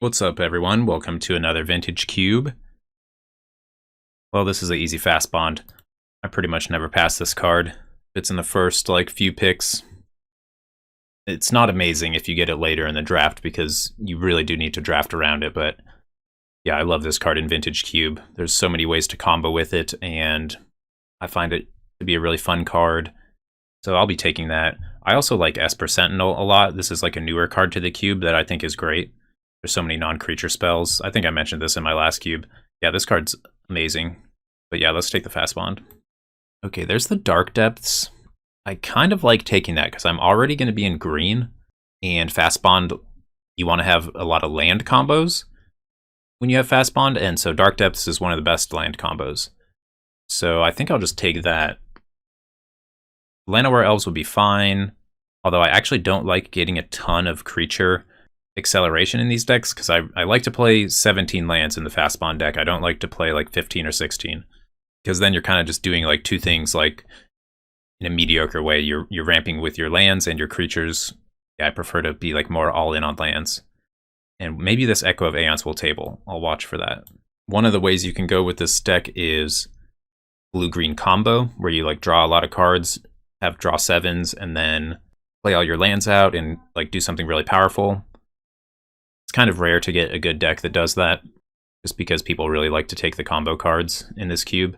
What's up, everyone? Welcome to another Vintage Cube. Well, this is an easy fast bond. I pretty much never pass this card. If it's in the first, few picks, it's not amazing if you get it later in the draft because you really do need to draft around it, but yeah, I love this card in Vintage Cube. There's so many ways to combo with it, and I find it to be a really fun card, so I'll be taking that. I also like Esper Sentinel a lot. This is like a newer card to the cube that I think is great. There's so many non-creature spells. I think I mentioned this in my last cube. Yeah, this card's amazing. But yeah, let's take the fast bond. Okay, there's the Dark Depths. I kind of like taking that because I'm already going to be in green, and fast bond, you want to have a lot of land combos when you have fast bond, and so Dark Depths is one of the best land combos. So I think I'll just take that. Llanowar Elves would be fine, although I actually don't like getting a ton of creature acceleration in these decks because I like to play 17 lands in the fast bond deck. I don't like to play like 15 or 16 because then you're kind of just doing like two things like in a mediocre way. You're ramping with your lands and your creatures. Yeah, I prefer to be like more all in on lands. And maybe this Echo of Aeons will table. I'll watch for that. One of the ways you can go with this deck is blue-green combo, where you like draw a lot of cards, have draw 7s, and then play all your lands out and like do something really powerful. It's kind of rare to get a good deck that does that, just because people really like to take the combo cards in this cube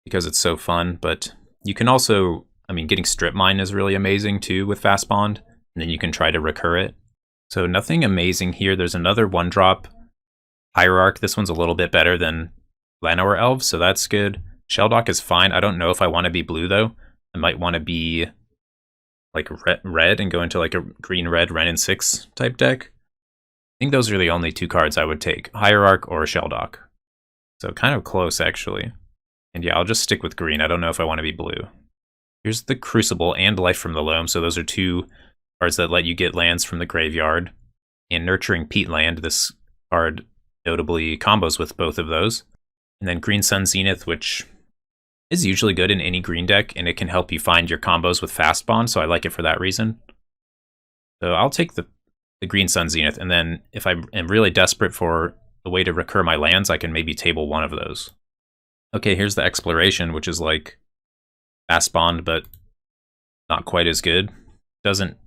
because it's so fun. But you can also, getting Strip Mine is really amazing too with fast bond, and then you can try to recur it. So nothing amazing here. There's another 1-drop Hierarch. This one's a little bit better than Llanowar Elves, so that's good. Shelldock is fine. I don't know if I want to be blue though. I might want to be like red and go into like a green-red Wrenn and 6 type deck. I think those are the only two cards I would take, Hierarch or Shelldock. So kind of close, actually. And yeah, I'll just stick with green. I don't know if I want to be blue. Here's the Crucible and Life from the Loam. So those are two cards that let you get lands from the graveyard. And Nurturing Peatland, this card notably combos with both of those. And then Green Sun Zenith, which is usually good in any green deck, and it can help you find your combos with fast bond, so I like it for that reason. So I'll take the Green Sun Zenith, and then if I am really desperate for a way to recur my lands, I can maybe table one of those. Okay, here's the Exploration, which is like fast bond, but not quite as good. Doesn't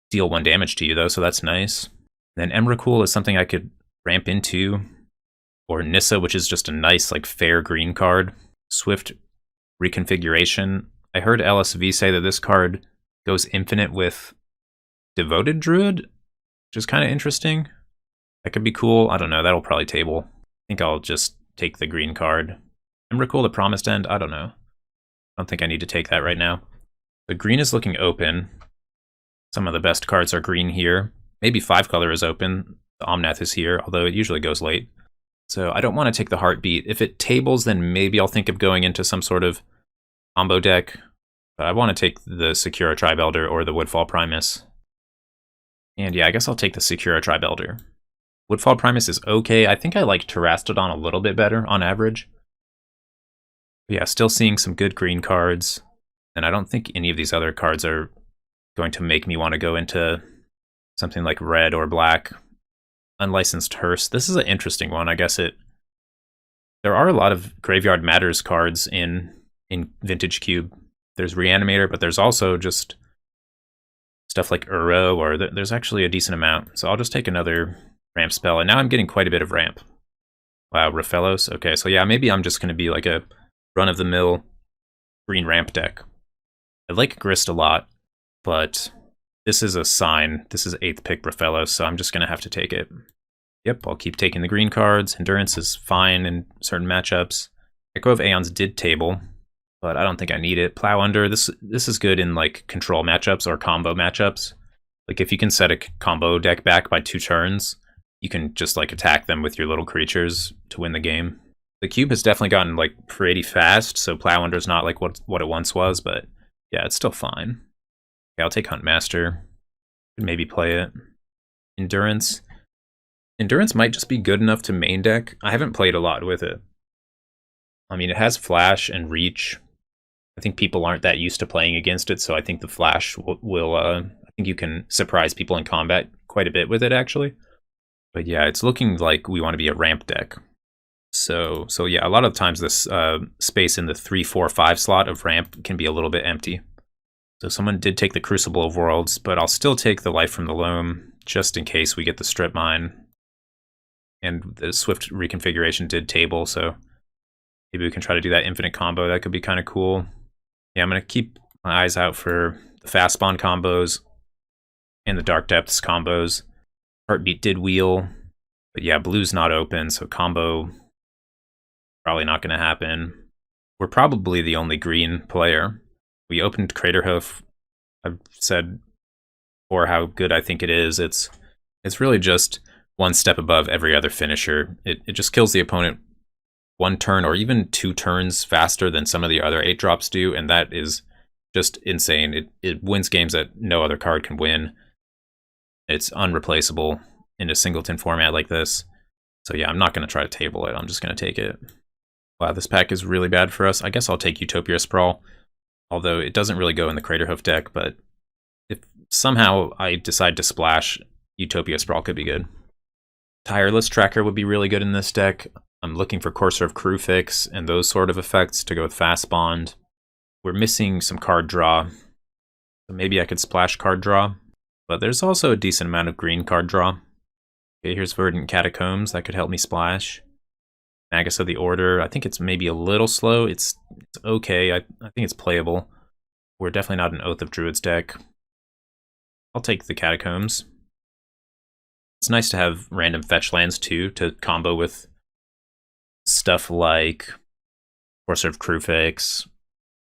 deal 1 damage to you though, so that's nice. Then Emrakul is something I could ramp into, or Nissa, which is just a nice like fair green card. Swift Reconfiguration. I heard LSV say that this card goes infinite with Devoted Druid, which is kind of interesting. That could be cool. I don't know. That'll probably table. I think I'll just take the green card. Emrakul, the Promised End. I don't know. I don't think I need to take that right now. The green is looking open. Some of the best cards are green here. Maybe 5-color is open. The Omnath is here, although it usually goes late. So I don't want to take the Heartbeat. If it tables, then maybe I'll think of going into some sort of combo deck. But I want to take the Secura Tribe Elder or the Woodfall Primus. And yeah, I guess I'll take the Secura Tribe Elder. Woodfall Primus is okay. I think I like Terastodon a little bit better on average. But yeah, still seeing some good green cards. And I don't think any of these other cards are going to make me want to go into something like red or black. Unlicensed Hearse. This is an interesting one. I guess there are a lot of Graveyard Matters cards in Vintage Cube. There's Reanimator, but there's also just stuff like Uro, or there's actually a decent amount. So I'll just take another ramp spell, and now I'm getting quite a bit of ramp. Wow, Raphaelos. Okay, so yeah, maybe I'm just going to be like a run-of-the-mill green ramp deck. I like Grist a lot, but this is a sign. This is 8th pick Raphaelos, so I'm just going to have to take it. Yep, I'll keep taking the green cards. Endurance is fine in certain matchups. Echo of Aeons did table, but I don't think I need it. Plow Under, this is good in like control matchups or combo matchups. Like if you can set a combo deck back by 2 turns, you can just like attack them with your little creatures to win the game. The cube has definitely gotten like pretty fast, so Plow Under is not like what it once was, but yeah, it's still fine. Okay, I'll take Huntmaster. Maybe play it. Endurance. Endurance might just be good enough to main deck. I haven't played a lot with it. It has Flash and Reach. I think people aren't that used to playing against it, so I think the Flash will I think you can surprise people in combat quite a bit with it, actually. But yeah, it's looking like we want to be a ramp deck. So yeah, a lot of times this space in the 3, 4, 5 slot of ramp can be a little bit empty. So someone did take the Crucible of Worlds, but I'll still take the Life from the Loam just in case we get the Strip Mine. And the Swift reconfiguration did table, so maybe we can try to do that infinite combo. That could be kind of cool. Yeah, I'm going to keep my eyes out for the fast spawn combos and the Dark Depths combos. Heartbeat did wheel, but yeah, blue's not open, so combo probably not going to happen. We're probably the only green player. We opened Craterhoof. I've said before how good I think it is. It's really just one step above every other finisher. It just kills the opponent one turn or even 2 turns faster than some of the other 8-drops do, and that is just insane. It wins games that no other card can win. It's unreplaceable in a singleton format like this. So yeah, I'm not going to try to table it. I'm just going to take it. Wow, this pack is really bad for us. I guess I'll take Utopia Sprawl, although it doesn't really go in the Craterhoof deck, but if somehow I decide to splash, Utopia Sprawl could be good. Tireless Tracker would be really good in this deck. I'm looking for Courser of Crewfix and those sort of effects to go with Fast Bond. We're missing some card draw, so maybe I could splash card draw, but there's also a decent amount of green card draw. Okay, here's Verdant Catacombs. That could help me splash. Magus of the Order. I think it's maybe a little slow. It's okay. I think it's playable. We're definitely not an Oath of Druids deck. I'll take the Catacombs. It's nice to have random fetch lands too to combo with stuff like Courser of Crewfix,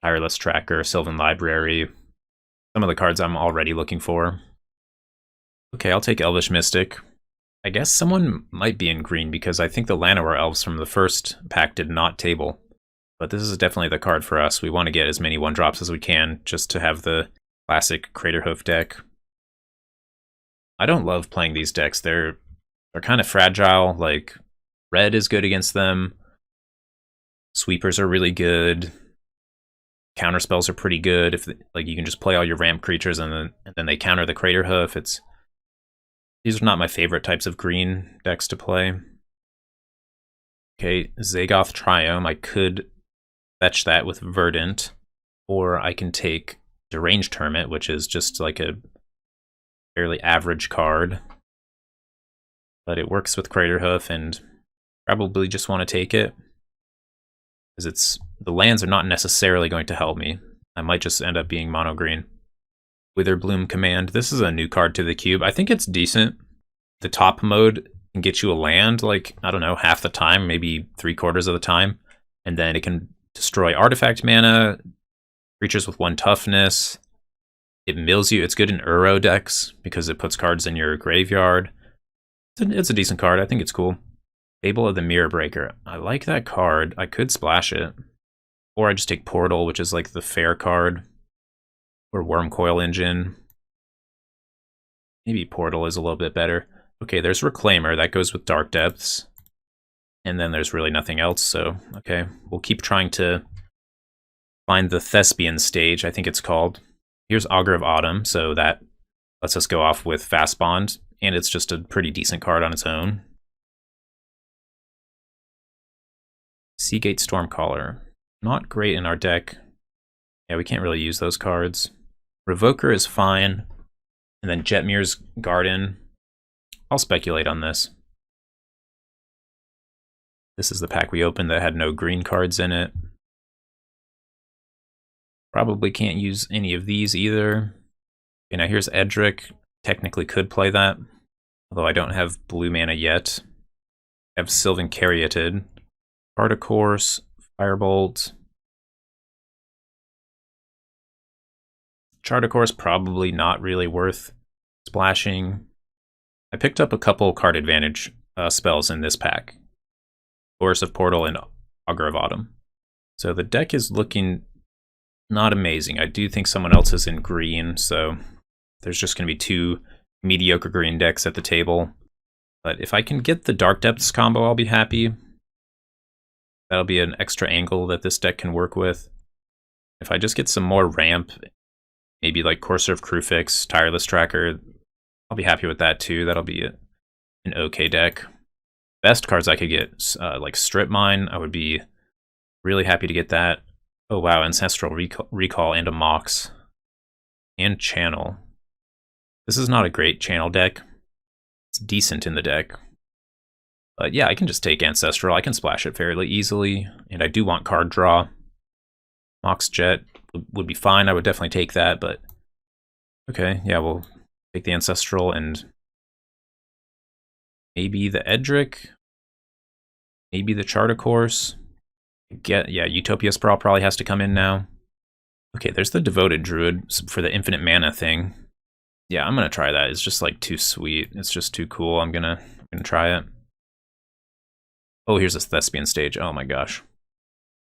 Tireless Tracker, Sylvan Library. Some of the cards I'm already looking for. Okay, I'll take Elvish Mystic. I guess someone might be in green because I think the Llanowar Elves from the first pack did not table. But this is definitely the card for us. We want to get as many 1-drops as we can just to have the classic Craterhoof deck. I don't love playing these decks. They're kind of fragile. Like, red is good against them. Sweepers are really good. Counter spells are pretty good. If like you can just play all your ramp creatures and then they counter the Craterhoof. These are not my favorite types of green decks to play. Okay, Zagoth Triome. I could fetch that with Verdant, or I can take Deranged Hermit, which is just like a fairly average card. But it works with Craterhoof, and probably just want to take it. Because the lands are not necessarily going to help me. I might just end up being mono green. Witherbloom Command. This is a new card to the cube. I think it's decent. The top mode can get you a land, like, I don't know, half the time, maybe 3/4 of the time. And then it can destroy artifact mana, creatures with 1 toughness. It mills you. It's good in Uro decks because it puts cards in your graveyard. It's a decent card. I think it's cool. Fable of the Mirror Breaker. I like that card. I could splash it. Or I just take Portal, which is like the fair card. Or Wormcoil Engine. Maybe Portal is a little bit better. Okay, there's Reclaimer. That goes with Dark Depths. And then there's really nothing else, so okay. We'll keep trying to find the Thespian stage, I think it's called. Here's Augur of Autumn, so that lets us go off with Fast Bond, and it's just a pretty decent card on its own. Seagate Stormcaller. Not great in our deck. Yeah, we can't really use those cards. Revoker is fine. And then Jetmir's Garden. I'll speculate on this. This is the pack we opened that had no green cards in it. Probably can't use any of these either. Okay, now here's Edric. Technically could play that, although I don't have blue mana yet. I have Sylvan Caryatid. Articourse, Firebolt. Charticourse probably not really worth splashing. I picked up a couple card advantage spells in this pack. Chorus of Portal and Augur of Autumn. So the deck is looking not amazing. I do think someone else is in green, so there's just going to be 2 mediocre green decks at the table. But if I can get the Dark Depths combo, I'll be happy. That'll be an extra angle that this deck can work with. If I just get some more ramp, maybe like Courser of Crewfix, Tireless Tracker, I'll be happy with that too. That'll be an okay deck. Best cards I could get, like Strip Mine, I would be really happy to get that. Oh wow, Ancestral Recall and a Mox. And Channel. This is not a great Channel deck. It's decent in the deck. But yeah, I can just take Ancestral. I can splash it fairly easily. And I do want card draw. Mox Jet would be fine. I would definitely take that, but... Okay, yeah, we'll take the Ancestral and... maybe the Edric? Maybe the Charter Course? Yeah, Utopia Sprawl probably has to come in now. Okay, there's the Devoted Druid for the infinite mana thing. Yeah, I'm gonna try that. It's just like too sweet. It's just too cool. I'm gonna try it. Oh, here's a Thespian Stage. Oh my gosh.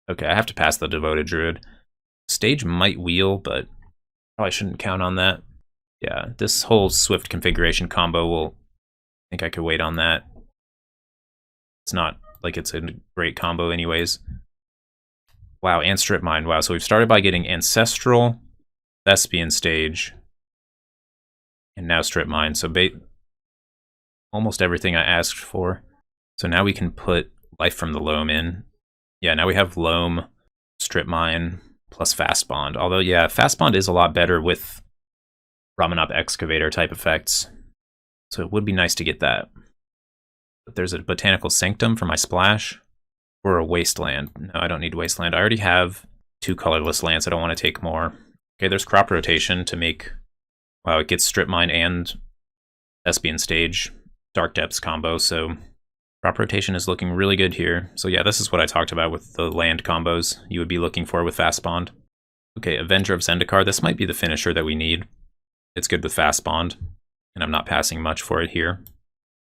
Okay, I have to pass the Devoted Druid. Stage might wheel, but probably shouldn't count on that. Yeah, this whole Swift configuration combo will... I think I could wait on that. It's not like it's a great combo anyways. Wow, and Strip Mine. Wow, so we've started by getting Ancestral, Thespian Stage, and now Strip Mine. So almost everything I asked for. So now we can put Life from the Loam in. Yeah, now we have Loam, Strip Mine, plus Fast Bond. Although, yeah, Fast Bond is a lot better with Ramanop Excavator type effects. So it would be nice to get that. But there's a Botanical Sanctum for my splash. Or a Wasteland. No, I don't need Wasteland. I already have 2 colorless lands. I don't want to take more. Okay, there's Crop Rotation to make... Wow, it gets Strip Mine and Thespian Stage Dark Depths combo, so Crop Rotation is looking really good here. So yeah, this is what I talked about with the land combos you would be looking for with Fast Bond. Okay, Avenger of Zendikar. This might be the finisher that we need. It's good with Fast Bond, and I'm not passing much for it here.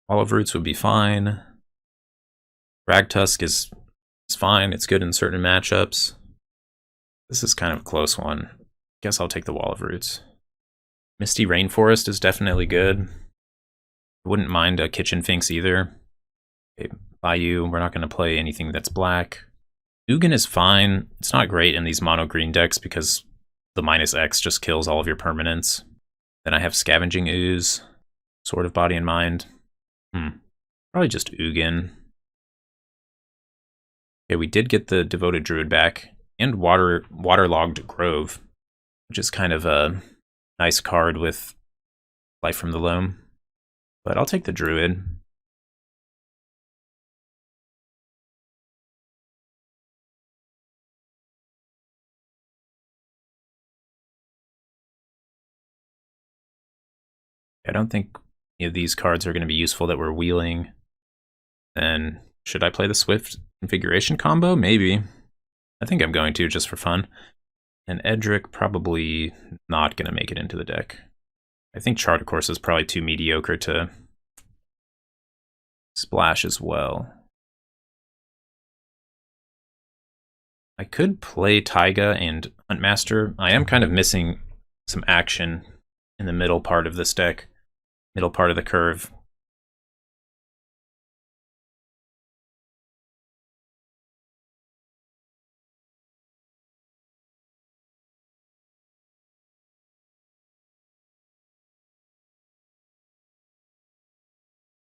Olive Roots would be fine. Ragtusk is fine. It's good in certain matchups. This is kind of a close one. Guess I'll take the Wall of Roots. Misty Rainforest is definitely good. I wouldn't mind a Kitchen Finks either. Okay, Bayou, we're not going to play anything that's black. Ugin is fine. It's not great in these mono green decks because the -X just kills all of your permanents. Then I have Scavenging Ooze, Sword of Body and Mind. Probably just Ugin. Okay, we did get the Devoted Druid back, and Waterlogged Grove, which is kind of a nice card with Life from the Loam. But I'll take the Druid. I don't think any of these cards are going to be useful that we're wheeling. Then should I play the Swift configuration combo? Maybe. I think I'm going to, just for fun. And Edric probably not going to make it into the deck. I think Charter Course is probably too mediocre to splash as well. I could play Taiga and Huntmaster. I am kind of missing some action in the middle part of this deck. Middle part of the curve.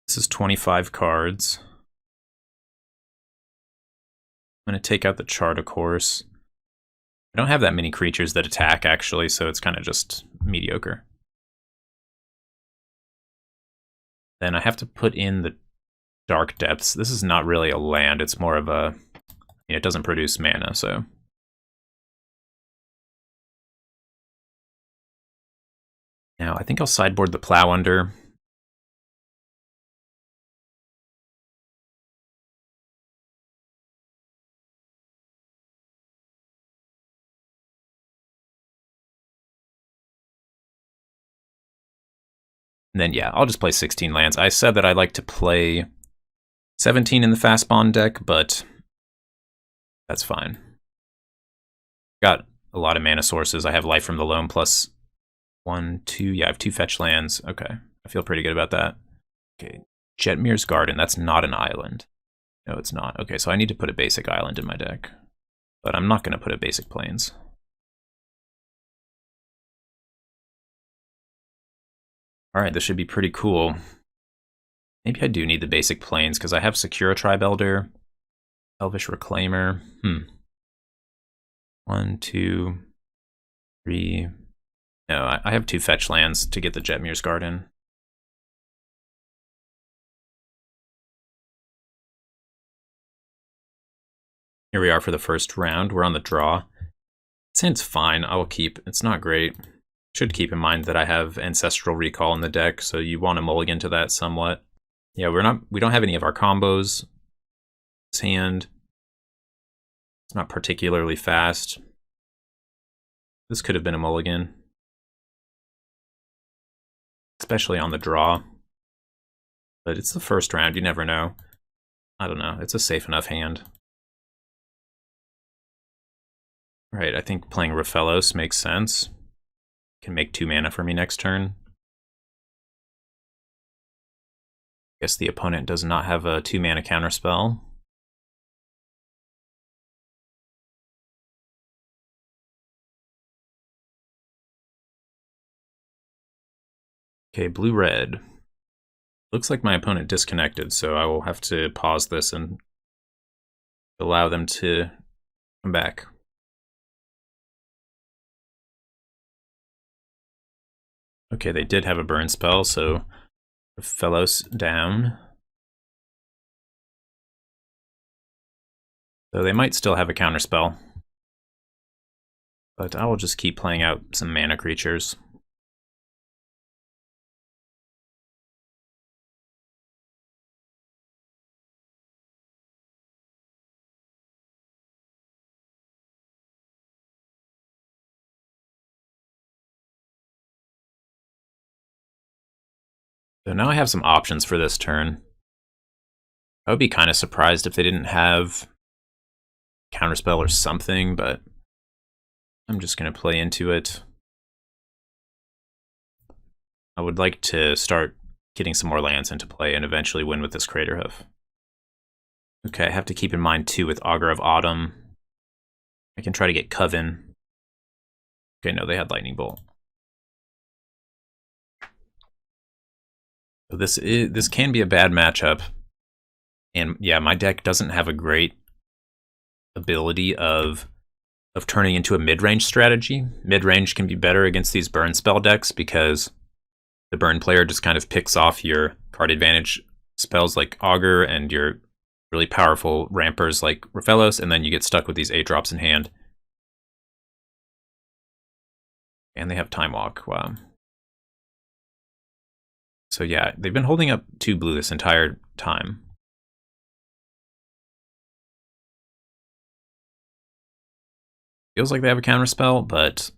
This is 25 cards. I'm going to take out the Charter Course. I don't have that many creatures that attack, actually, so it's kind of just mediocre. Then I have to put in the Dark Depths. This is not really a land, it's more of a... it doesn't produce mana, so... Now, I think I'll sideboard the Plow Under. And then, yeah, I'll just play 16 lands. I said that I like to play 17 in the Fast Bond deck, but that's fine. Got a lot of mana sources. I have Life from the Loam plus 1, 2. Yeah, I have 2 fetch lands. Okay, I feel pretty good about that. Okay, Jetmir's Garden. That's not an island. No, it's not. Okay, so I need to put a basic island in my deck. But I'm not going to put a basic plains. Alright, this should be pretty cool. Maybe I do need the basic planes, because I have Secure Tribe Elder, Elvish Reclaimer. 1, 2, 3. No, I have 2 fetch lands to get the Jetmir's Garden. Here we are for the first round. We're on the draw. It's fine. I will keep. It's not great. Should keep in mind that I have Ancestral Recall in the deck, so you want to mulligan to that somewhat. Yeah, we don't have any of our combos. This hand, it's not particularly fast. This could have been a mulligan, especially on the draw. But it's the first round, you never know. I don't know, it's a safe enough hand. Right, I think playing Raphelos makes sense. Can make 2 mana for me next turn. Guess the opponent does not have a 2 mana counterspell. Okay, blue-red. Looks like my opponent disconnected, so I will have to pause this and allow them to come back. Okay, they did have a burn spell, so Fellows down. So they might still have a counterspell. But I will just keep playing out some mana creatures. So now I have some options for this turn. I would be kind of surprised if they didn't have counterspell or something, but I'm just going to play into it. I would like to start getting some more lands into play and eventually win with this Craterhoof. Okay, I have to keep in mind too with Augur of Autumn. I can try to get Coven. Okay, no, they had Lightning Bolt. So this can be a bad matchup. And yeah, my deck doesn't have a great ability of turning into a mid-range strategy. Mid-range can be better against these burn spell decks because the burn player just kind of picks off your card advantage spells like Augur and your really powerful rampers like Raphelos, and then you get stuck with these 8-drops in hand. And they have Time Walk, wow. So yeah, they've been holding up 2 blue this entire time. Feels like they have a counterspell, but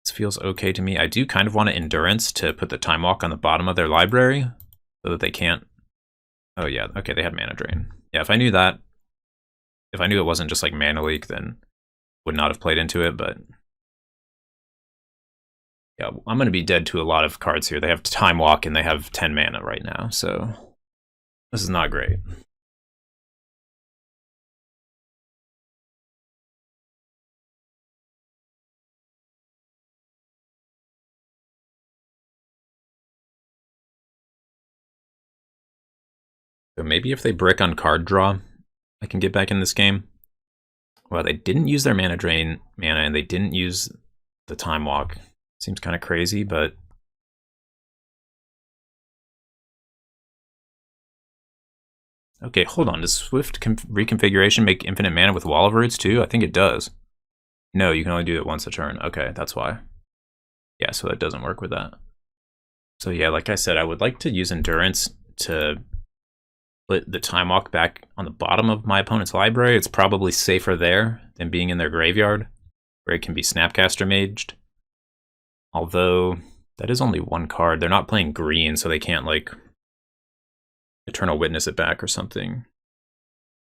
this feels okay to me. I do kind of want an Endurance to put the Time Walk on the bottom of their library so that they can't... Oh yeah, okay, they had Mana Drain. Yeah, if I knew that, if I knew it wasn't just like Mana Leak, then would not have played into it, but... Yeah, I'm going to be dead to a lot of cards here. They have Time Walk and they have 10 mana right now, so this is not great. So maybe if they brick on card draw, I can get back in this game. Well, they didn't use their Mana Drain mana and they didn't use the Time Walk. Seems kind of crazy, but... Okay, hold on. Does Swift Reconfiguration make infinite mana with Wall of Roots too? I think it does. No, you can only do it once a turn. Okay, that's why. Yeah, so that doesn't work with that. So yeah, like I said, I would like to use Endurance to put the Time Walk back on the bottom of my opponent's library. It's probably safer there than being in their graveyard, where it can be Snapcaster Maged. Although, that is only 1 card. They're not playing green, so they can't, like, Eternal Witness it back or something.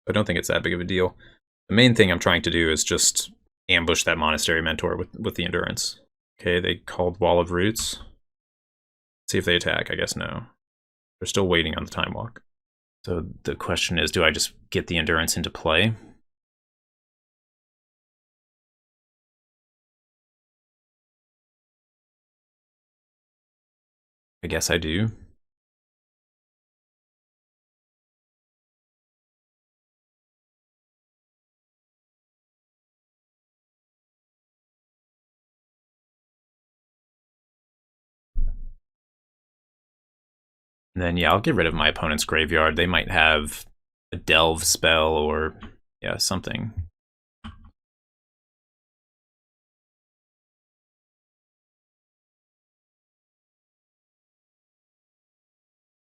I don't think it's that big of a deal. The main thing I'm trying to do is just ambush that Monastery Mentor with the Endurance. Okay, they called Wall of Roots. See if they attack. I guess no. They're still waiting on the Time Walk. So the question is, do I just get the Endurance into play? I guess I do. And then, yeah, I'll get rid of my opponent's graveyard. They might have a delve spell or, yeah, something.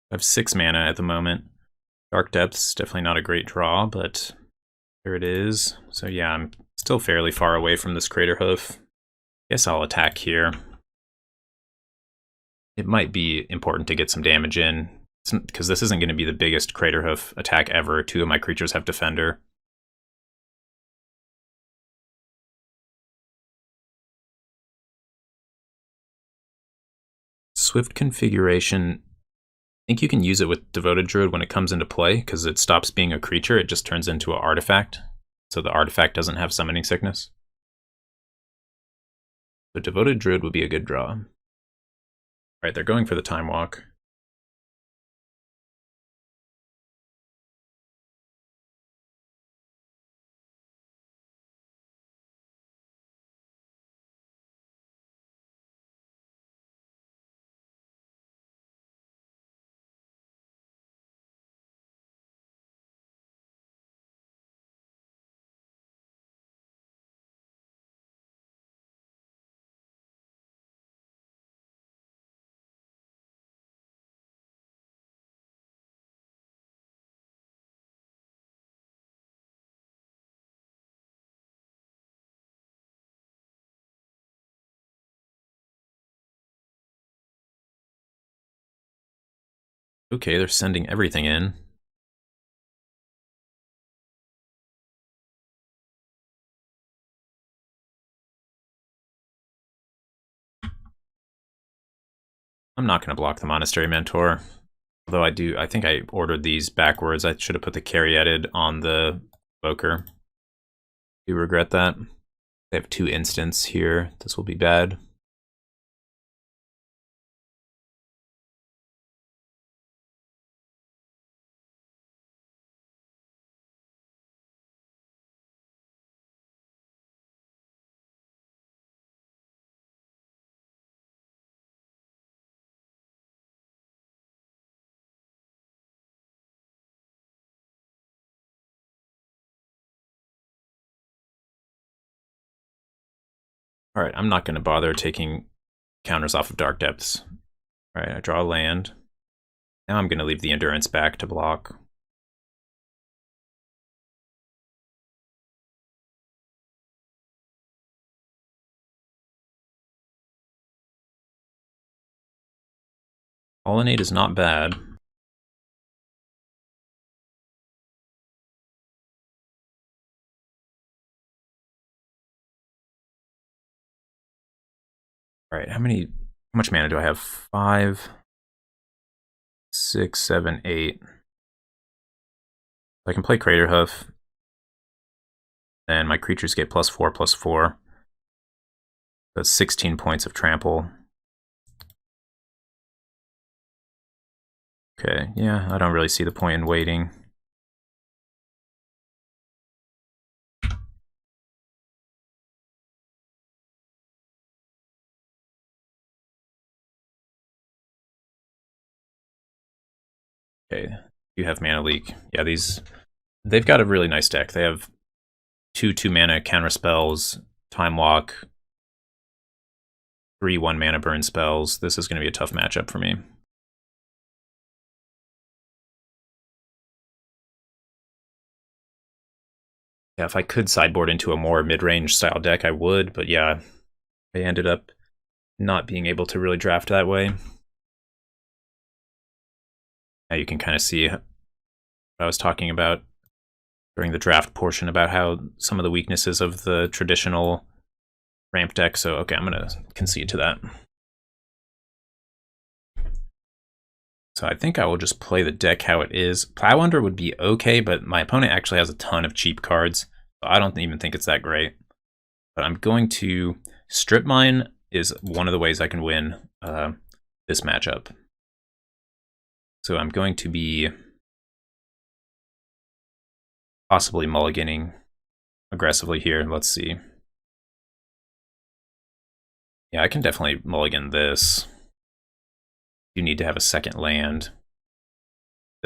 I have 6 mana at the moment. Dark Depths, definitely not a great draw, but there it is. So yeah, I'm still fairly far away from this Crater Hoof. Guess I'll attack here. It might be important to get some damage in, because this isn't going to be the biggest Crater Hoof attack ever. 2 of my creatures have Defender. Swift Configuration. I think you can use it with Devoted Druid when it comes into play, because it stops being a creature, it just turns into an artifact. So the artifact doesn't have summoning sickness. So Devoted Druid would be a good draw. Alright, they're going for the Time Walk. Okay, they're sending everything in. I'm not going to block the Monastery Mentor. Although I think I ordered these backwards. I should have put the Caryatid on the Evoker. Do regret that. They have 2 instants here. This will be bad. Alright, I'm not going to bother taking counters off of Dark Depths. Alright, I draw a land. Now I'm going to leave the Endurance back to block. Pollinate is not bad. Alright, how much mana do I have? 5, 6, 7, 8. I can play Crater Hoof. Then my creatures get +4/+4. That's 16 points of trample. Okay, yeah, I don't really see the point in waiting. Okay, you have Mana Leak. Yeah, they've got a really nice deck. They have 2 2-mana counter spells, Time Walk, 3 1-mana burn spells. This is going to be a tough matchup for me. Yeah, if I could sideboard into a more mid-range style deck, I would, but yeah, I ended up not being able to really draft that way. Now you can kind of see what I was talking about during the draft portion about how some of the weaknesses of the traditional ramp deck. So, okay, I'm going to concede to that. So I think I will just play the deck how it is. Plow Under would be okay, but my opponent actually has a ton of cheap cards. So I don't even think it's that great. But I'm going to... Strip Mine is one of the ways I can win this matchup. So I'm going to be possibly mulliganing aggressively here. Let's see. Yeah, I can definitely mulligan this. You need to have a second land.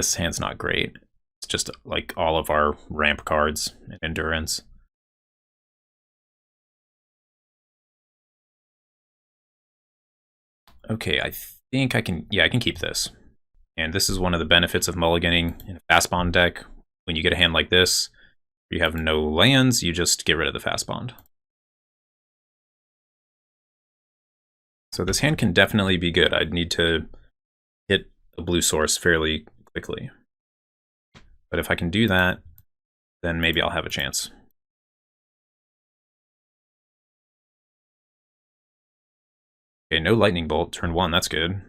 This hand's not great. It's just like all of our ramp cards and endurance. Okay, I think I can, yeah, I can keep this. And this is one of the benefits of mulliganing in a fast bond deck. When you get a hand like this, you have no lands, you just get rid of the fast bond. So this hand can definitely be good. I'd need to hit a blue source fairly quickly. But if I can do that, then maybe I'll have a chance. Okay, no lightning bolt, turn 1, that's good.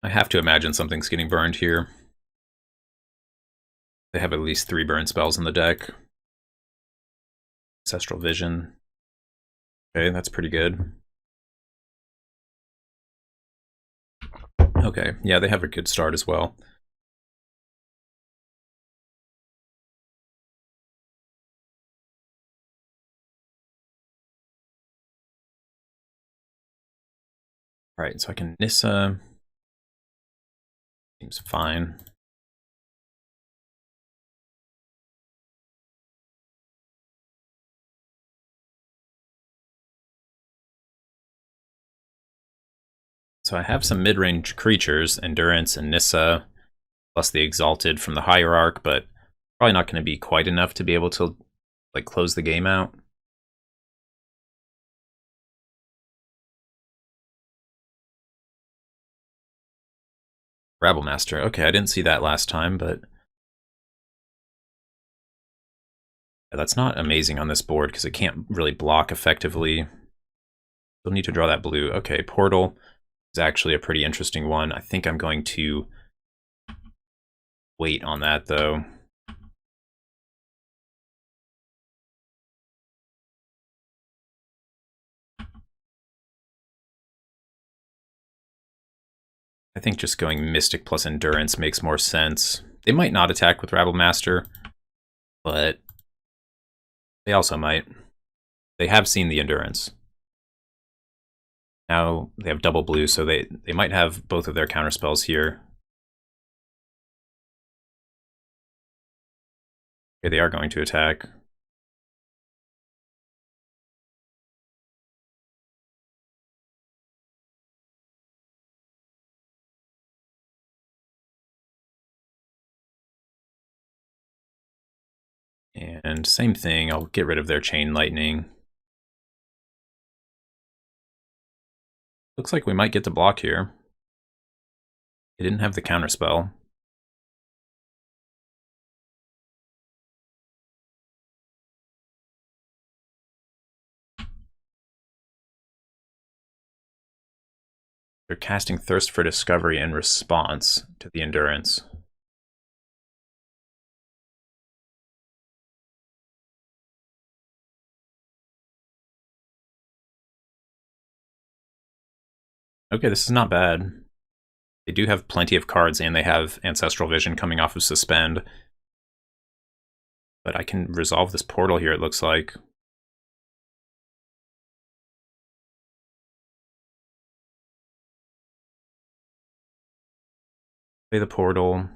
I have to imagine something's getting burned here. They have at least 3 burn spells in the deck. Ancestral Vision. Okay, that's pretty good. Okay, yeah, they have a good start as well. Alright, so I can Nissa. Seems fine. So I have some mid-range creatures, Endurance and Nissa, plus the Exalted from the Hierarch, but probably not going to be quite enough to be able to like close the game out. Rabble Master. Okay, I didn't see that last time, but yeah, that's not amazing on this board because it can't really block effectively. Still need to draw that blue. Okay, Portal is actually a pretty interesting one. I think I'm going to wait on that though. I think just going Mystic plus Endurance makes more sense. They might not attack with Rabble Master, but they also might. They have seen the Endurance. Now they have double blue, so they might have both of their counterspells here. Okay, they are going to attack. And same thing, I'll get rid of their Chain Lightning. Looks like we might get to block here. They didn't have the counterspell. They're casting Thirst for Discovery in response to the Endurance. Okay, this is not bad. They do have plenty of cards, and they have Ancestral Vision coming off of Suspend. But I can resolve this portal here, it looks like. Play the portal.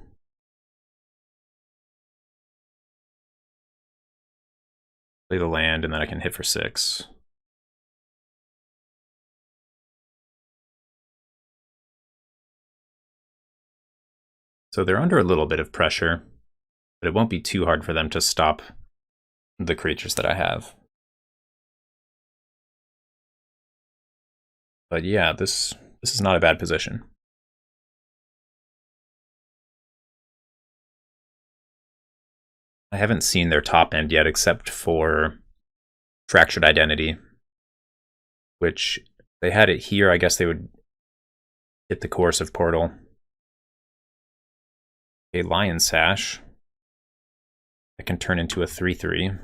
Play the land, and then I can hit for 6. So they're under a little bit of pressure, but it won't be too hard for them to stop the creatures that I have. But yeah, this is not a bad position. I haven't seen their top end yet, except for Fractured Identity, which they had it here. I guess they would hit the Coercive Portal. A Lion Sash. I can turn into a 3/3.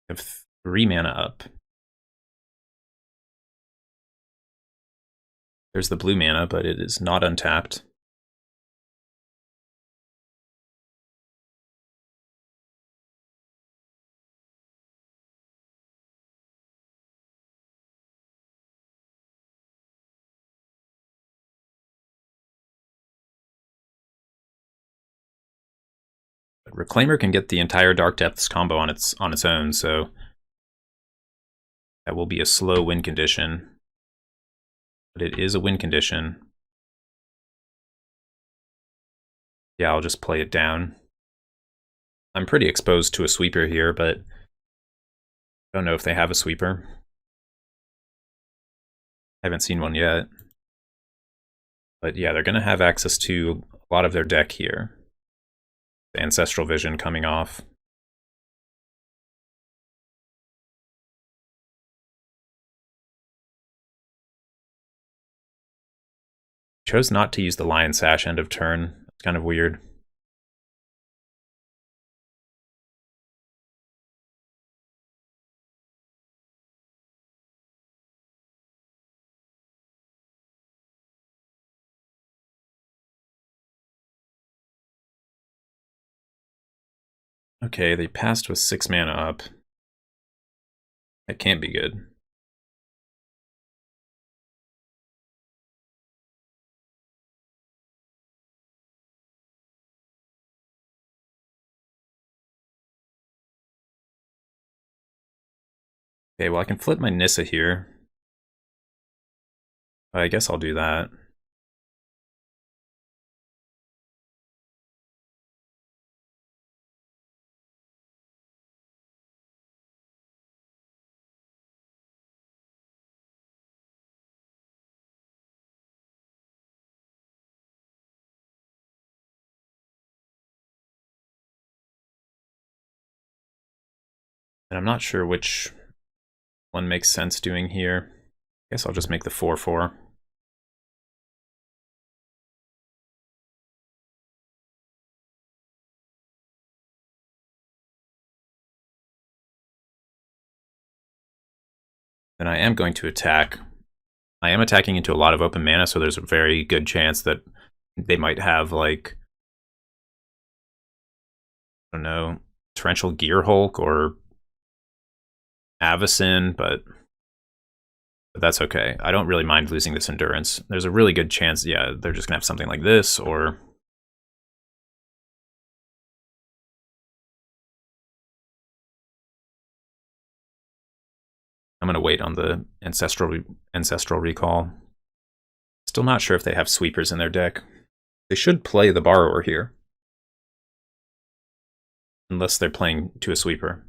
I have 3 mana up. There's the blue mana, but it is not untapped. But Reclaimer can get the entire Dark Depths combo on its own, so that will be a slow win condition. But it is a win condition. Yeah, I'll just play it down. I'm pretty exposed to a sweeper here, but I don't know if they have a sweeper. I haven't seen one yet. But yeah, they're going to have access to a lot of their deck here. The Ancestral Vision coming off. Chose not to use the Lion Sash end of turn. It's kind of weird. Okay, they passed with 6 mana up. That can't be good. Okay, well I can flip my Nissa here. I guess I'll do that. And I'm not sure which one makes sense doing here. I guess I'll just make the 4/4. Then I am going to attack. I am attacking into a lot of open mana, so there's a very good chance that they might have, like, I don't know, Torrential Gearhulk or Avacyn, but that's okay. I don't really mind losing this Endurance. There's a really good chance, yeah, they're just gonna have something like this, or I'm gonna wait on the Ancestral Recall. Still not sure if they have sweepers in their deck. They should play the Borrower here. Unless they're playing to a sweeper.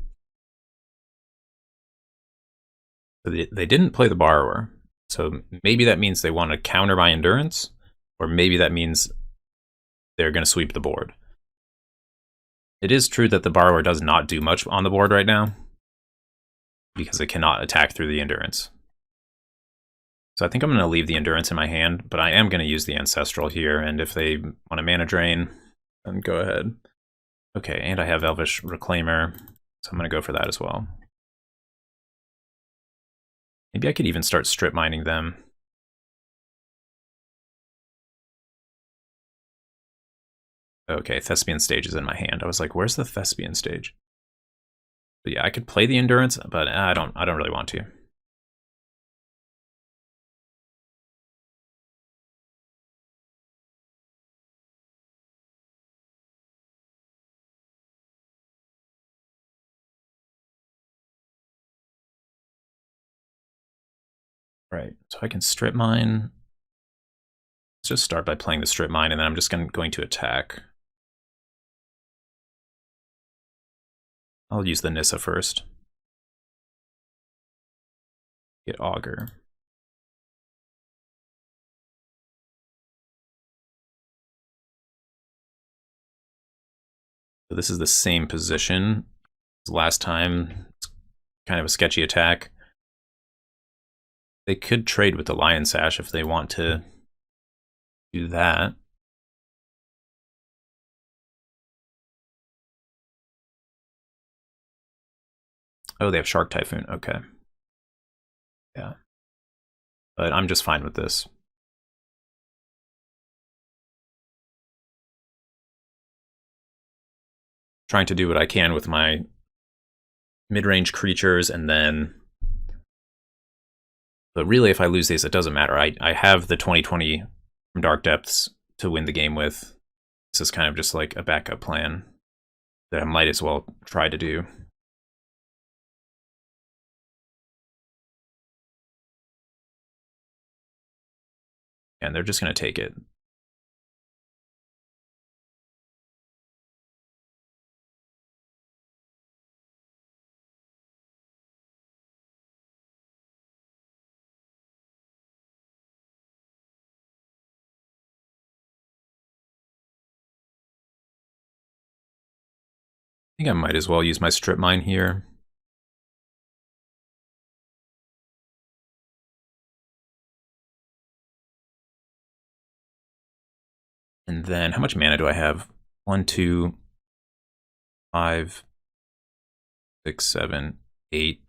They didn't play the Borrower, so maybe that means they want to counter my Endurance, or maybe that means they're going to sweep the board. It is true that the Borrower does not do much on the board right now, because it cannot attack through the Endurance. So I think I'm going to leave the Endurance in my hand, but I am going to use the Ancestral here, and if they want to mana drain, then go ahead. Okay, and I have Elvish Reclaimer, so I'm going to go for that as well. Maybe I could even start strip mining them. Okay, Thespian Stage is in my hand. I was like, where's the Thespian Stage? But yeah, I could play the Endurance, but I don't really want to. Right, so I can strip mine. Let's just start by playing the strip mine, and then I'm just going to attack. I'll use the Nissa first. Get Augur. So this is the same position as last time. It's kind of a sketchy attack. They could trade with the Lion Sash if they want to do that. Oh, they have Shark Typhoon. Okay. Yeah. But I'm just fine with this. Trying to do what I can with my mid-range creatures, and then... But really, if I lose these, it doesn't matter. I have the 2020 from Dark Depths to win the game with. This is kind of just like a backup plan. that I might as well try to do. And they're just going to take it. I think I might as well use my strip mine here. And then, how much mana do I have? 1, 2, 5, 6, 7, 8.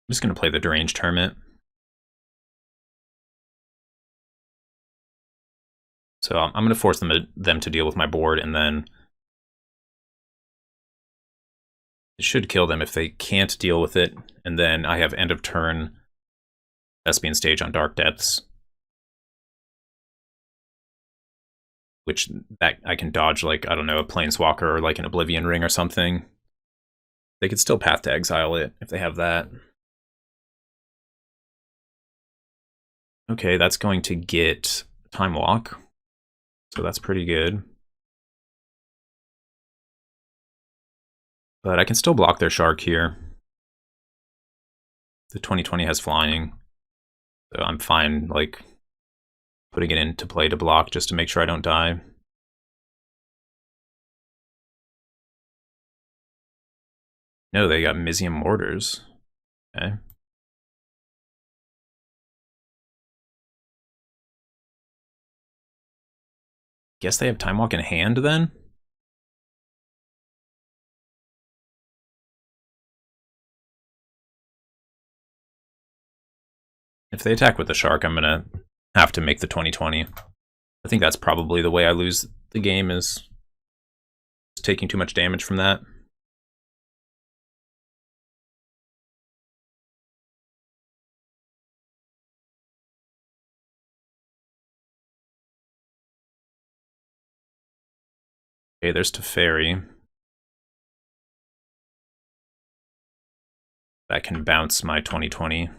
I'm just going to play the Deranged Hermit. So I'm going to force them to deal with my board, and then it should kill them if they can't deal with it. And then I have end of turn Thespian Stage on Dark Depths, which that I can dodge, like, I don't know, a Planeswalker or like an Oblivion Ring or something. They could still Path to Exile it if they have that. Okay, that's going to get Time Walk. So that's pretty good. But I can still block their Shark here. The 20/20 has flying. So I'm fine, like, putting it into play to block just to make sure I don't die. No, they got Mizium Mortars. Okay. Guess they have Time Walk in hand then? If they attack with the Shark, I'm gonna have to make the 20/20. I think that's probably the way I lose the game, is taking too much damage from that. Okay, there's Teferi. That can bounce my 20/20.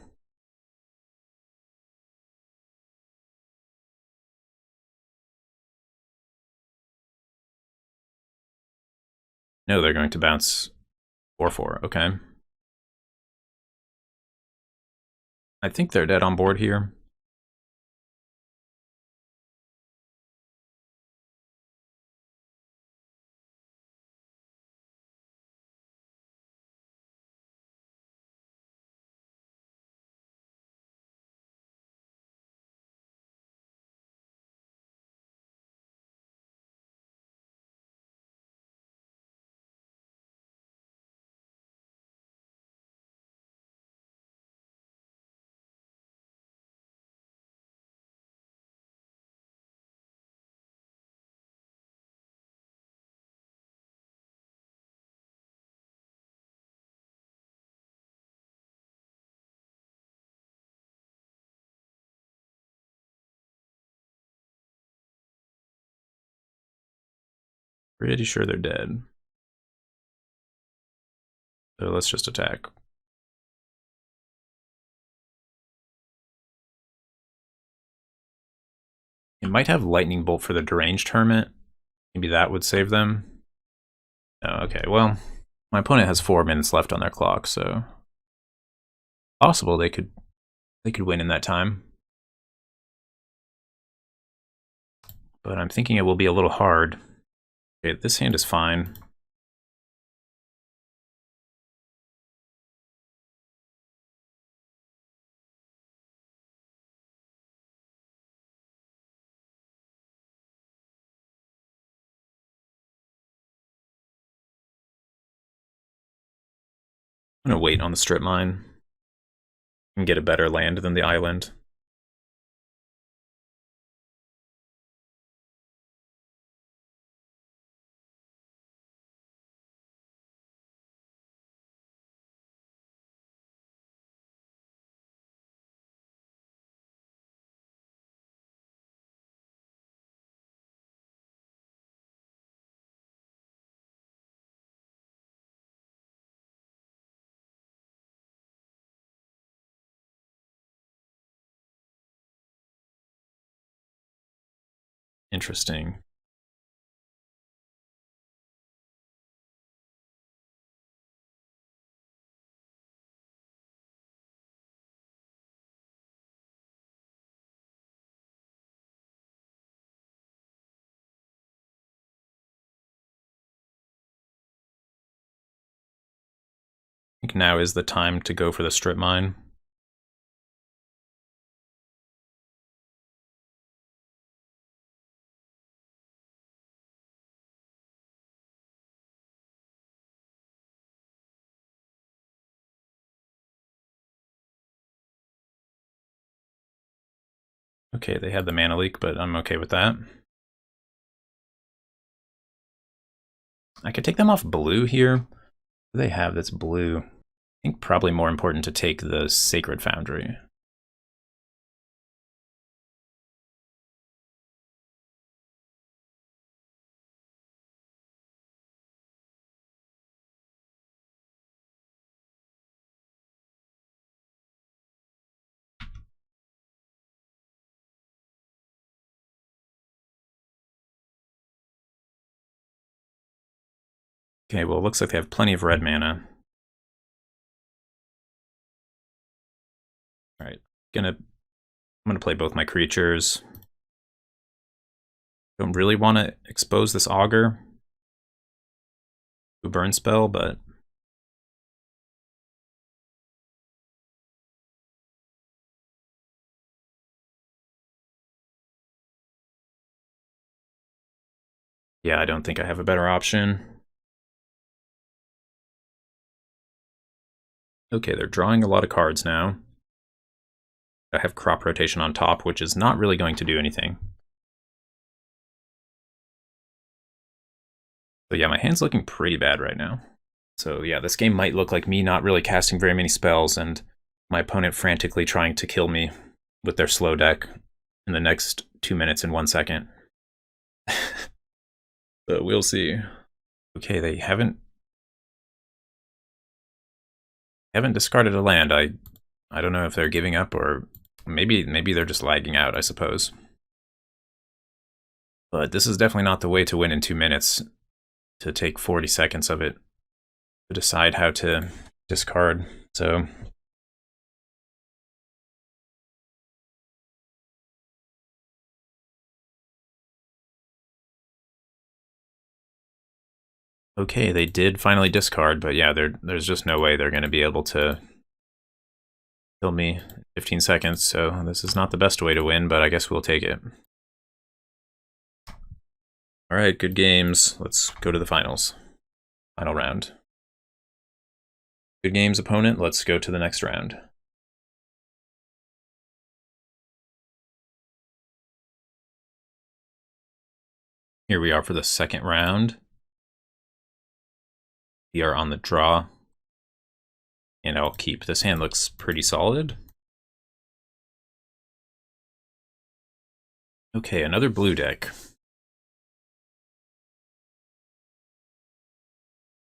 No, they're going to bounce 4/4. Okay. I think they're dead on board here. Pretty sure they're dead. So let's just attack. It might have Lightning Bolt for the Deranged Hermit. Maybe that would save them. Oh, okay, well, my opponent has 4 minutes left on their clock, so possible they could win in that time. But I'm thinking it will be a little hard. Okay, this hand is fine. I'm gonna wait on the strip mine and get a better land than the island. Interesting. I think now is the time to go for the strip mine. Okay, they had the mana leak, but I'm okay with that. I could take them off blue here. What do they have that's blue? I think probably more important to take the Sacred Foundry. Okay, well, it looks like they have plenty of red mana. All right, I'm gonna play both my creatures. Don't really want to expose this Augur to a burn spell, but yeah, I don't think I have a better option. Okay, they're drawing a lot of cards now. I have crop rotation on top, which is not really going to do anything. So yeah, my hand's looking pretty bad right now. So yeah, this game might look like me not really casting very many spells and my opponent frantically trying to kill me with their slow deck in the next 2 minutes and 1 second. So we'll see. Okay, they haven't discarded a land. I don't know if they're giving up or maybe they're just lagging out, I suppose. But this is definitely not the way to win in 2 minutes, to take 40 seconds of it to decide how to discard. So okay, they did finally discard, but yeah, there's just no way they're going to be able to kill me in 15 seconds, so this is not the best way to win, but I guess we'll take it. All right, good games. Let's go to the finals. Final round. Good games, opponent. Let's go to the next round. Here we are for the second round. We are on the draw. And I'll keep. This hand looks pretty solid. Okay, another blue deck.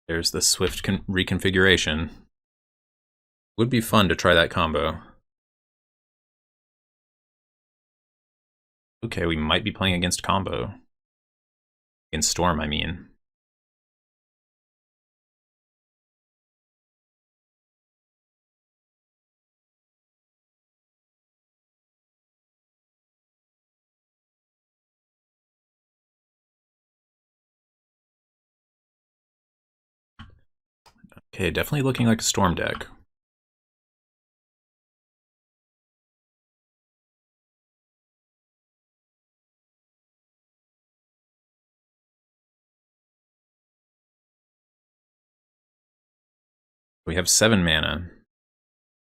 There's the Swift reconfiguration. Would be fun to try that combo. Okay, we might be playing against combo. Against Storm, I mean. Okay, definitely looking like a Storm deck. We have 7 mana.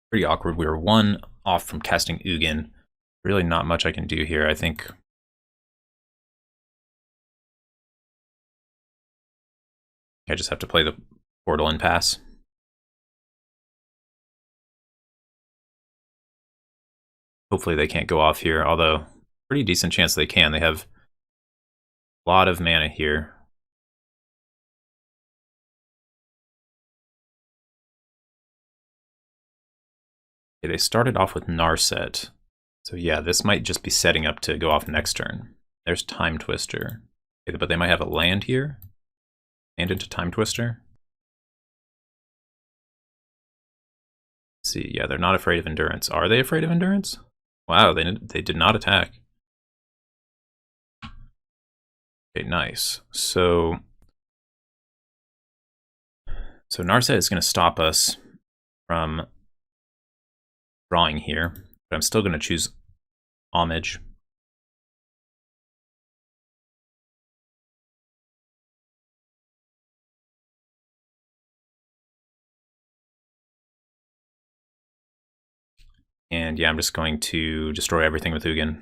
Pretty awkward. We were 1 off from casting Ugin. Really not much I can do here, I think. I just have to play the Portal and pass. Hopefully they can't go off here, although pretty decent chance they can. They have a lot of mana here. Okay, they started off with Narset. So yeah, this might just be setting up to go off next turn. There's Time Twister. Okay, but they might have a land here. Land into Time Twister. Let's see, yeah, they're not afraid of endurance. Are they afraid of endurance? Wow, they did not attack. Okay, nice. So Narset is going to stop us from drawing here, but I'm still going to choose Homage. And yeah, I'm just going to destroy everything with Ugin.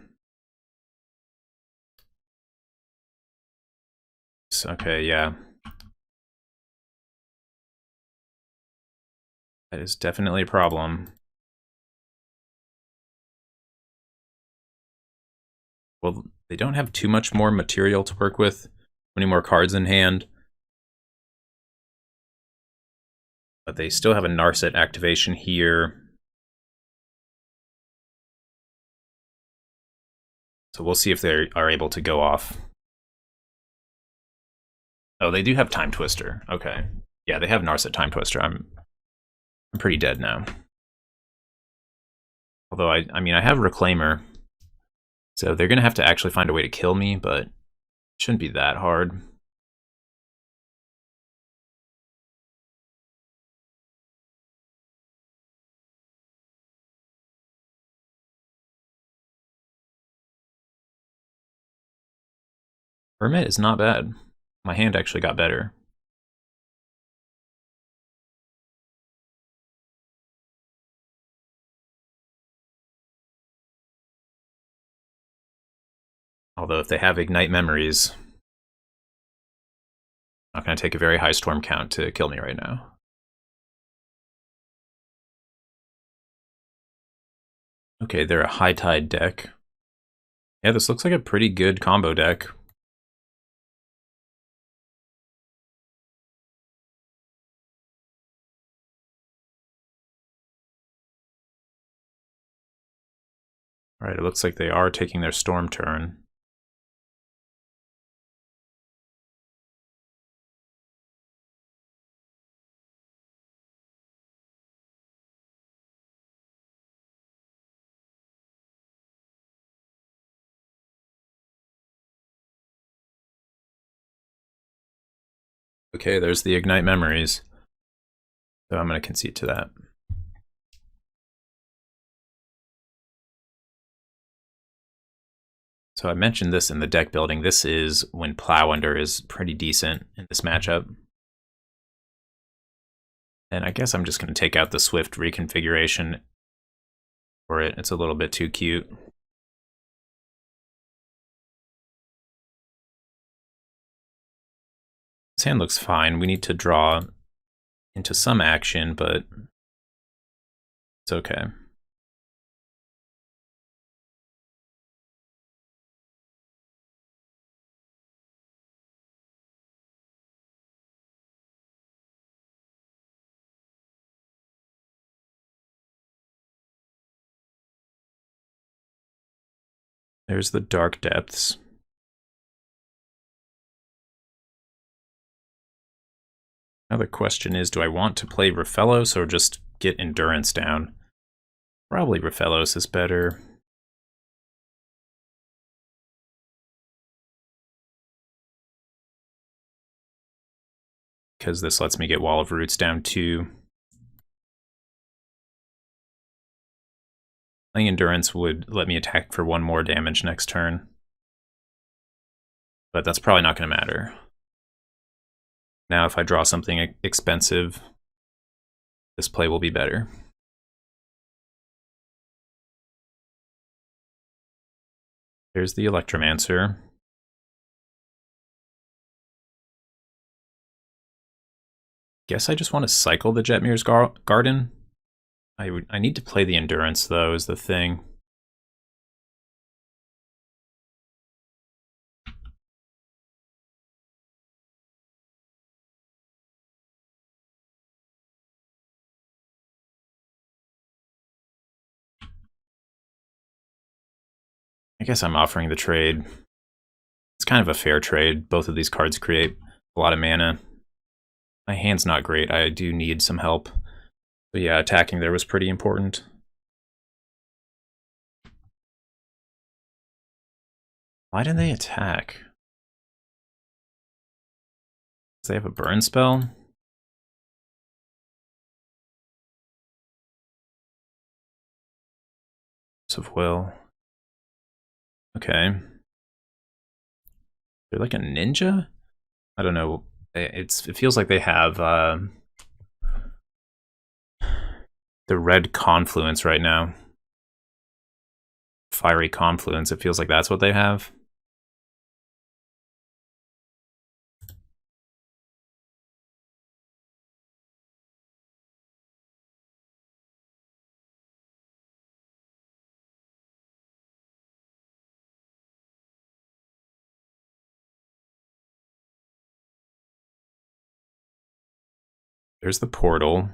Okay, yeah. That is definitely a problem. Well, they don't have too much more material to work with. Many more cards in hand. But they still have a Narset activation here. So we'll see if they are able to go off. Oh, they do have Time Twister. Okay. Yeah, they have Narset Time Twister. I'm pretty dead now. Although, I mean, I have Reclaimer. So they're going to have to actually find a way to kill me, but it shouldn't be that hard. Hermit is not bad. My hand actually got better. Although if they have Ignite Memories, not going to take a very high storm count to kill me right now. Okay, they're a High Tide deck. Yeah, this looks like a pretty good combo deck. Alright, it looks like they are taking their storm turn. Okay, there's the Ignite Memories. So I'm going to concede to that. So I mentioned this in the deck building. This is when Plow Under is pretty decent in this matchup. And I guess I'm just going to take out the Swift reconfiguration for it. It's a little bit too cute. This hand looks fine. We need to draw into some action, but it's okay. There's the Dark Depths. Now the question is, do I want to play Raphelos or just get Endurance down? Probably Raphelos is better. Because this lets me get Wall of Roots down too. Playing Endurance would let me attack for 1 more damage next turn. But that's probably not going to matter. Now if I draw something expensive, this play will be better. There's the Electromancer. Guess I just want to cycle the Jetmir's Garden. I need to play the Endurance, though, is the thing. I guess I'm offering the trade. kind of a fair trade. Both of these cards create a lot of mana. My hand's not great. I do need some help. But yeah, attacking there was pretty important. Why did they attack? Does they have a burn spell? Of will. Okay. They're like a ninja? I don't know. It feels like they have the red confluence right now. Fiery confluence. It feels like that's what they have. There's the portal.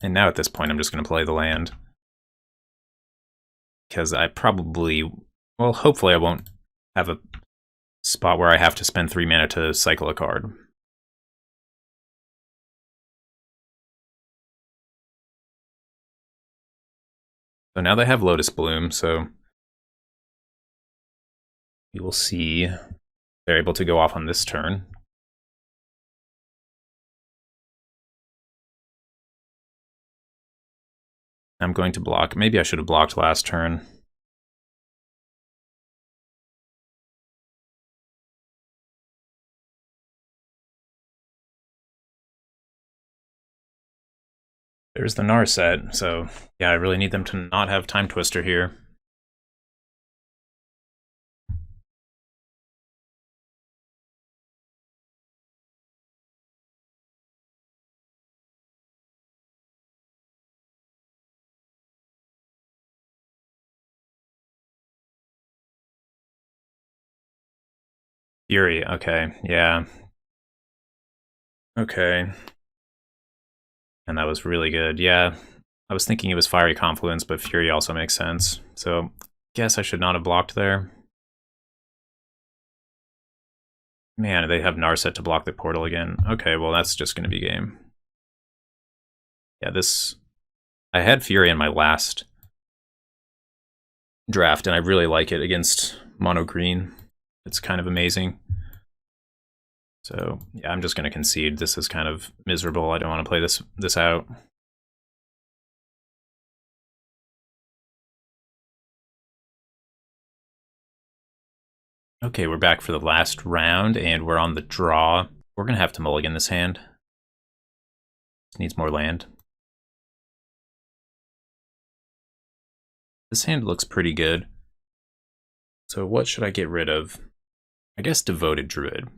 And now at this point, I'm just going to play the land. Because I probably, well, hopefully I won't have a spot where I have to spend 3 mana to cycle a card. So now they have Lotus Bloom, so we will see if they're able to go off on this turn. I'm going to block. Maybe I should have blocked last turn. There's the Narset, so yeah, I really need them to not have Time Twister here. Fury, okay, yeah. Okay. And that was really good, yeah. I was thinking it was Fiery Confluence, but Fury also makes sense. So, guess I should not have blocked there. Man, they have Narset to block the portal again. Okay, well that's just going to be game. Yeah, this... I had Fury in my last draft, and I really like it against mono green. It's kind of amazing. So yeah, I'm just going to concede. This is kind of miserable. I don't want to play this out. Okay, we're back for the last round, and we're on the draw. We're going to have to mulligan this hand. This needs more land. This hand looks pretty good. So what should I get rid of? I guess Devoted Druid.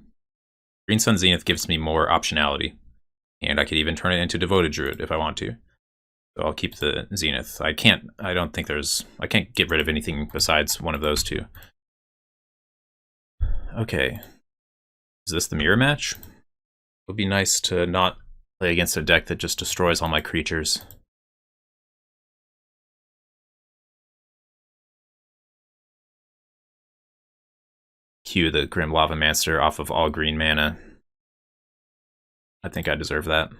Green Sun Zenith gives me more optionality, and I could even turn it into Devoted Druid if I want to. So I'll keep the Zenith. I can't get rid of anything besides one of those two. Okay. Is this the mirror match? It would be nice to not play against a deck that just destroys all my creatures. Cue the Grim Lavamancer off of all green mana. I think I deserve that.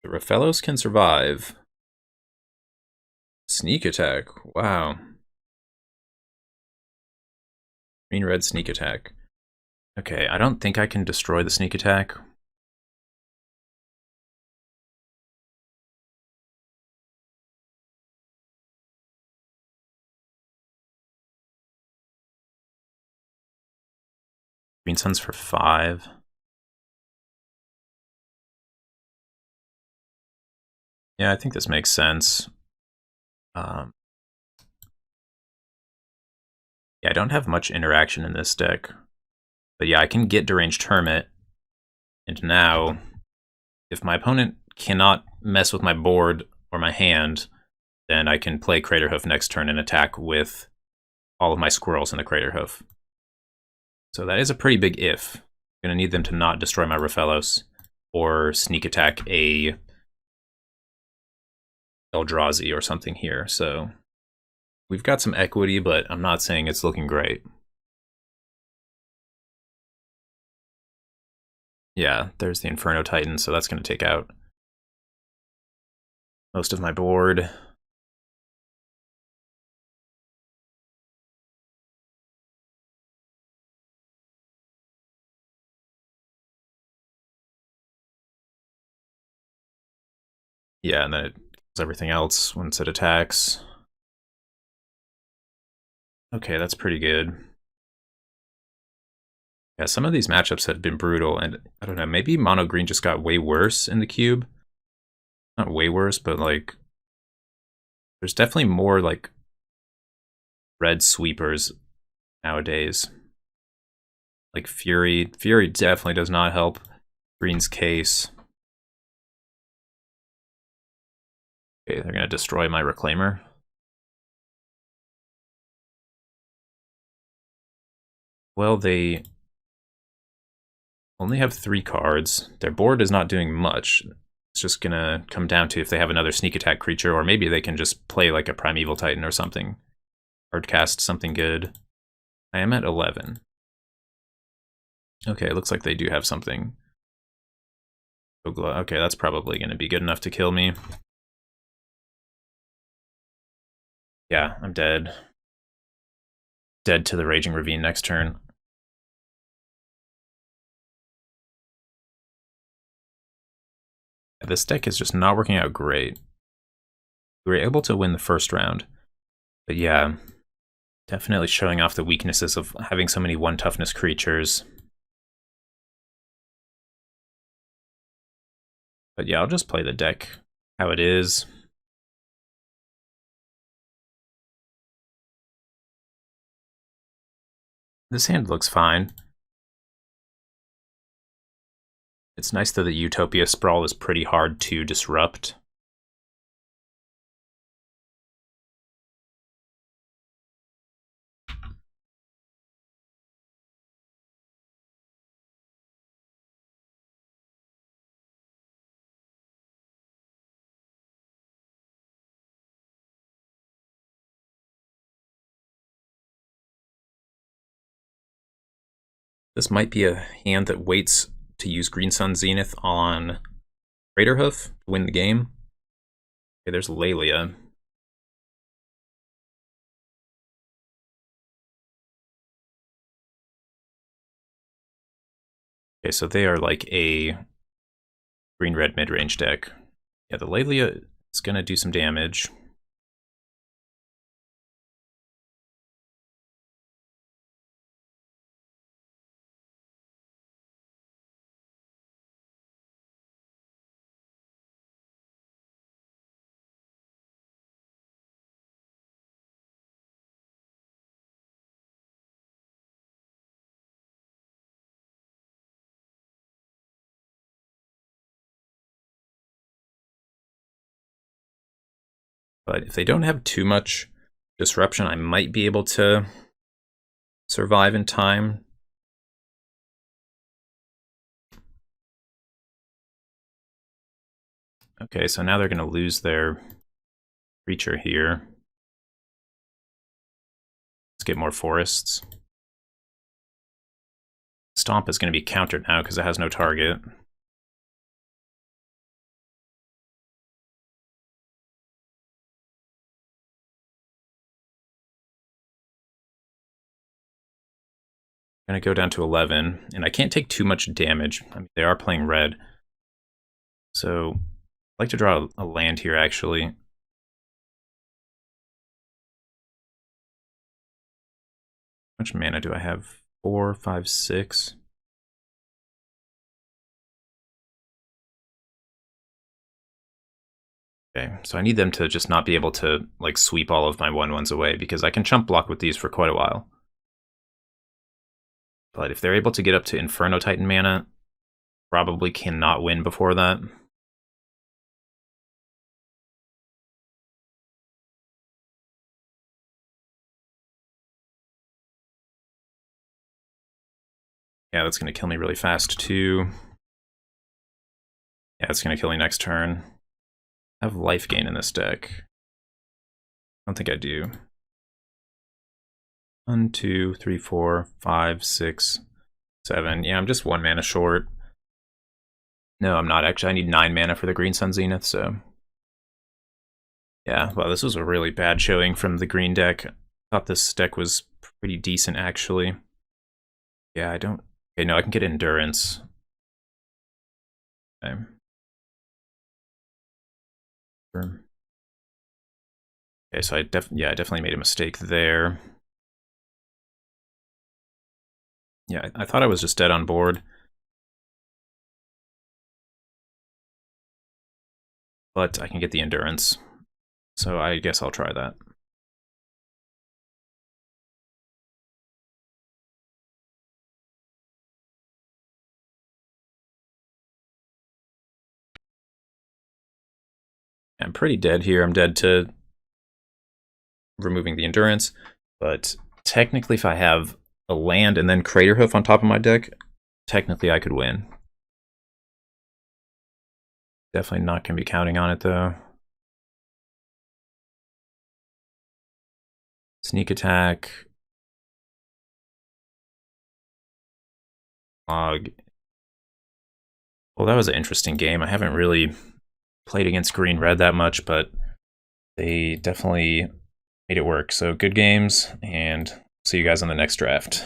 The Rafellos can survive. Sneak attack. Wow. Green-red sneak attack. Okay, I don't think I can destroy the sneak attack. Green Sun's for 5. Yeah, I think this makes sense. Yeah, I don't have much interaction in this deck. But yeah, I can get Deranged Hermit. And now, if my opponent cannot mess with my board or my hand, then I can play Crater Hoof next turn and attack with all of my squirrels in the Crater Hoof. So that is a pretty big if. I'm going to need them to not destroy my Raphaelos or sneak attack a Eldrazi or something here. So we've got some equity, but I'm not saying it's looking great. Yeah, there's the Inferno Titan, so that's going to take out most of my board. Yeah, and then it does everything else once it attacks. Okay, that's pretty good. Yeah, some of these matchups have been brutal, and I don't know, maybe mono green just got way worse in the cube. Not way worse, but like there's definitely more like red sweepers nowadays. Like Fury. Fury definitely does not help green's case. Okay, they're gonna destroy my Reclaimer. Well, they only have 3 cards. Their board is not doing much. It's just gonna come down to if they have another sneak attack creature, or maybe they can just play like a Primeval Titan or something. Hard cast something good. I am at 11. Okay, it looks like they do have something. Okay, that's probably gonna be good enough to kill me. Yeah, I'm dead. Dead to the Raging Ravine next turn. This deck is just not working out great. We were able to win the first round, but yeah, definitely showing off the weaknesses of having so many 1 toughness creatures. But yeah, I'll just play the deck how it is. This hand looks fine. It's nice that the Utopia Sprawl is pretty hard to disrupt. This might be a hand that waits to use Green Sun Zenith on Craterhoof to win the game. Okay, there's Lelia. Okay, so they are like a green-red mid-range deck. Yeah, the Lelia is going to do some damage. But if they don't have too much disruption, I might be able to survive in time. Okay, so now they're going to lose their creature here. Let's get more forests. Stomp is going to be countered now because it has no target. I'm going to go down to 11, and I can't take too much damage. I mean, they are playing red. So I'd like to draw a land here, actually. How much mana do I have? 4, 5, 6. Okay, so I need them to just not be able to like sweep all of my 1/1s away, because I can chump block with these for quite a while. But if they're able to get up to Inferno Titan mana, probably cannot win before that. Yeah, that's going to kill me really fast, too. Yeah, it's going to kill me next turn. I have life gain in this deck. I don't think I do. 1, 2, 3, 4, 5, 6, 7. Yeah, I'm just 1 mana short. No, I'm not actually. I need 9 mana for the Green Sun Zenith, so. Yeah, well, this was a really bad showing from the green deck. I thought this deck was pretty decent, actually. Yeah, I don't. Okay, no, I can get Endurance. Okay. Okay, so I definitely made a mistake there. Yeah, I thought I was just dead on board. But I can get the Endurance. So I guess I'll try that. I'm pretty dead here. I'm dead to removing the Endurance. But technically, if I have a land and then Craterhoof on top of my deck, technically I could win. Definitely not going to be counting on it, though. Sneak attack. Log. Well, that was an interesting game. I haven't really played against green-red that much, but they definitely made it work. So good games, and see you guys on the next draft.